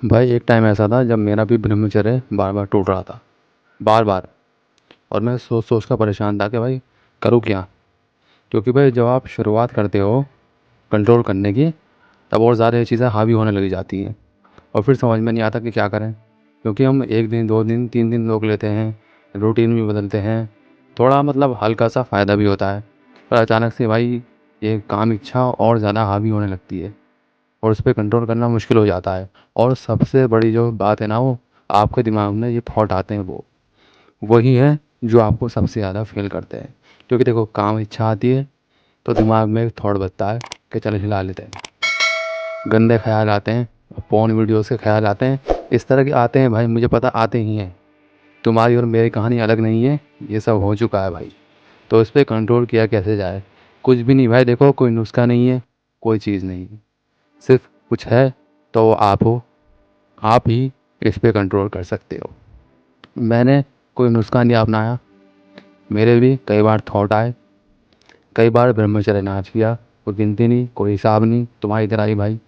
भाई एक टाइम ऐसा था जब मेरा भी ब्रह्मचर्य बार बार टूट रहा था, बार बार। और मैं सोच सोच कर परेशान था कि भाई करूँ क्या। क्योंकि भाई जब आप शुरुआत करते हो कंट्रोल करने की, तब और ज़्यादा ये चीज़ें हावी होने लगी जाती हैं। और फिर समझ में नहीं आता कि क्या करें। क्योंकि हम 1 दिन 2 दिन 3 दिन रोक लेते हैं, रूटीन भी बदलते हैं, थोड़ा मतलब हल्का सा फ़ायदा भी होता है। पर अचानक से भाई ये काम इच्छा और ज़्यादा हावी होने लगती है और उस पे कंट्रोल करना मुश्किल हो जाता है। और सबसे बड़ी जो बात है ना, वो आपके दिमाग में ये थॉट आते हैं, वो वही है जो आपको सबसे ज़्यादा फेल करते हैं। क्योंकि देखो, काम इच्छा आती है तो दिमाग में एक थॉट बजता है कि चलो हिला लेते हैं। गंदे ख्याल आते हैं, पोर्न वीडियोस के ख्याल आते हैं, इस तरह के आते हैं भाई, मुझे पता आते ही हैं। तुम्हारी और मेरी कहानी अलग नहीं है, ये सब हो चुका है भाई। तो इस पर कंट्रोल किया कैसे जाए? कुछ भी नहीं भाई, देखो कोई नुस्खा नहीं है, कोई चीज़ नहीं है। सिर्फ कुछ है तो वो आप हो। आप ही इस पे कंट्रोल कर सकते हो। मैंने कोई नुस्खा नहीं अपनाया। मेरे भी कई बार थॉट आए, कई बार ब्रह्मचर्य नाश किया, कोई गिनती नहीं, कोई हिसाब नहीं। तुम्हारी तरह ही भाई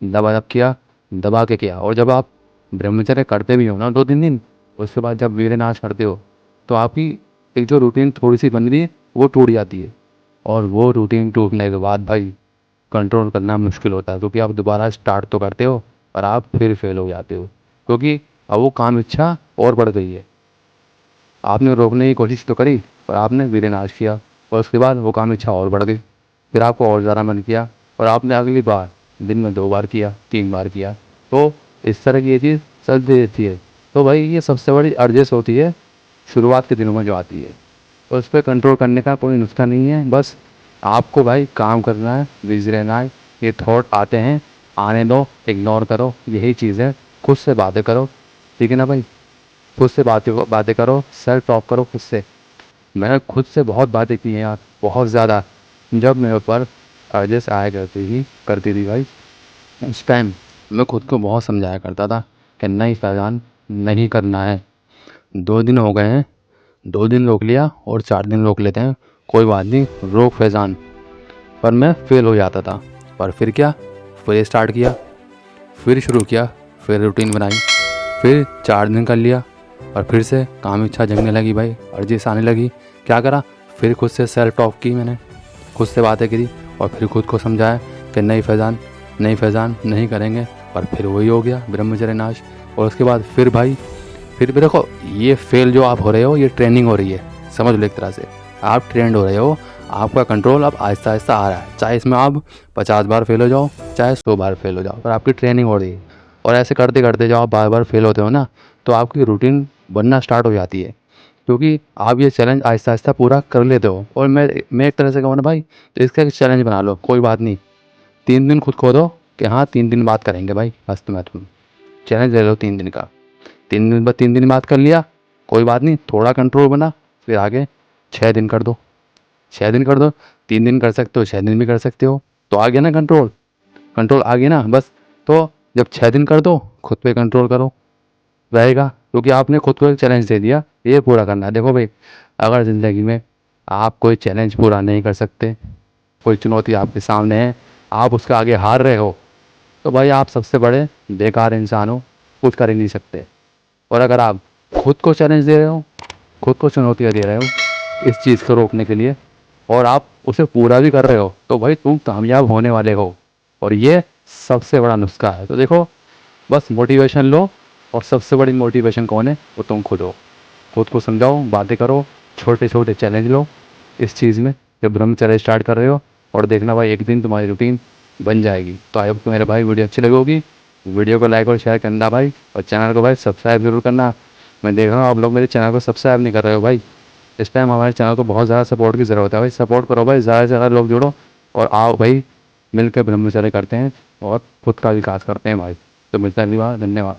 दबा दब किया, दबा के किया। और जब आप ब्रह्मचर्य करते भी हो ना 2 3 दिन, उसके बाद जब वीर्य नाश करते हो, तो आपकी एक जो रूटीन थोड़ी सी बन रही है वो टूट जाती है। और वो रूटीन टूटने के बाद भाई कंट्रोल करना मुश्किल होता है। क्योंकि आप दोबारा स्टार्ट तो करते हो और आप फिर फेल हो जाते हो। क्योंकि अब वो काम इच्छा और बढ़ गई है। आपने रोकने की कोशिश तो करी, पर आपने विनाश किया। और उसके बाद वो काम इच्छा और बढ़ गई, फिर आपको और ज़्यादा मन किया, और आपने अगली बार दिन में 2 बार किया, 3 बार किया। तो इस तरह की ये चीज़ चलती रहती है। तो भाई ये सबसे बड़ी अर्जिश होती है शुरुआत के दिनों में जो आती है। तो उस पर कंट्रोल करने का कोई नुस्खा नहीं है। बस आपको भाई काम करना है, बिजी रहना है। ये थॉट आते हैं, आने दो, इग्नोर करो, यही चीज़ है। खुद से बातें करो, ठीक है ना भाई? खुद से बातें बातें करो, सेल्फ टॉक करो खुद से। मैंने खुद से बहुत बातें की हैं यार, बहुत ज़्यादा। जब मेरे ऊपर अर्जेस आया करती थी भाई, उस टाइम मैं खुद को बहुत समझाया करता था कि नहीं फैज़ान, नहीं करना है। 2 दिन हो गए हैं, 2 दिन रोक लिया और 4 दिन रोक लेते हैं, कोई बात नहीं, रोक फैज़ान। पर मैं फेल हो जाता था। पर फिर क्या, फिर स्टार्ट किया, फिर शुरू किया, फिर रूटीन बनाई, फिर 4 दिन कर लिया, और फिर से काम इच्छा जगने लगी भाई, अर्जिश आने लगी। क्या करा, फिर खुद से सेल्फ टॉक की मैंने, खुद से बातें करी, और फिर खुद को समझाया कि नहीं फैज़ान, नहीं फैज़ान, नहीं करेंगे। और फिर वही हो गया ब्रह्मचर्य नाश। और उसके बाद फिर भाई, फिर भी देखो, ये फेल जो आप हो रहे हो, ये ट्रेनिंग हो रही है, समझ लो। एक तरह से आप ट्रेंड हो रहे हो। आपका कंट्रोल अब आहिस्ता आहिस्ता आ रहा है। चाहे इसमें आप 50 बार फेल हो जाओ, चाहे 100 बार फेल हो जाओ, पर आपकी ट्रेनिंग हो रही है। और ऐसे करते करते जब आप बार बार फेल होते हो ना, तो आपकी रूटीन बनना स्टार्ट हो जाती है। क्योंकि आप ये चैलेंज आहिस्ता आहिस्ता पूरा कर लेते हो। और मैं एक तरह से कहूँ ना भाई, तो इसका एक चैलेंज बना लो, कोई बात नहीं। 3 दिन खुद खो दो कि हाँ 3 दिन बात करेंगे भाई, मस्त मैं तुम चैलेंज ले लो 3 दिन का। 3 दिन बाद 3 दिन बात कर लिया, कोई बात नहीं, थोड़ा कंट्रोल बना, फिर आगे 6 दिन कर दो। 6 दिन कर दो, 3 दिन कर सकते हो, 6 दिन भी कर सकते हो। तो आ गया ना कंट्रोल, कंट्रोल आ गया ना बस। तो जब 6 दिन कर दो, खुद पे कंट्रोल करो, रहेगा। क्योंकि आपने खुद को एक चैलेंज दे दिया, ये पूरा करना है। देखो भाई, अगर ज़िंदगी में आप कोई चैलेंज पूरा नहीं कर सकते, कोई चुनौती आपके सामने है, आप उसके आगे हार रहे हो, तो भाई आप सबसे बड़े बेकार इंसान हो, कुछ कर ही नहीं सकते। और अगर आप खुद को चैलेंज दे रहे हो, खुद को चुनौतियाँ दे रहे हो इस चीज़ को रोकने के लिए, और आप उसे पूरा भी कर रहे हो, तो भाई तुम कामयाब होने वाले हो। और ये सबसे बड़ा नुस्खा है। तो देखो, बस मोटिवेशन लो, और सबसे बड़ी मोटिवेशन कौन है? वो तुम खुद हो। खुद को समझाओ, बातें करो, छोटे छोटे चैलेंज लो इस चीज़ में। जब ब्रह्मचर्य स्टार्ट कर रहे हो, और देखना भाई एक दिन तुम्हारी रूटीन बन जाएगी। तो आई होप कि मेरे भाई वीडियो अच्छी लगी होगी। वीडियो को लाइक और शेयर करना भाई, और चैनल को भाई सब्सक्राइब जरूर करना। मैं देख रहा हूँ आप लोग मेरे चैनल को सब्सक्राइब नहीं कर रहे हो भाई। इस टाइम हमारे चैनल को बहुत ज़्यादा सपोर्ट की ज़रूरत है भाई। सपोर्ट करो भाई, ज़्यादा से ज़्यादा लोग जुड़ो, और आओ भाई मिलकर ब्रह्मचर्य करते हैं और खुद का विकास करते हैं भाई। तो मिलता है, धन्यवाद।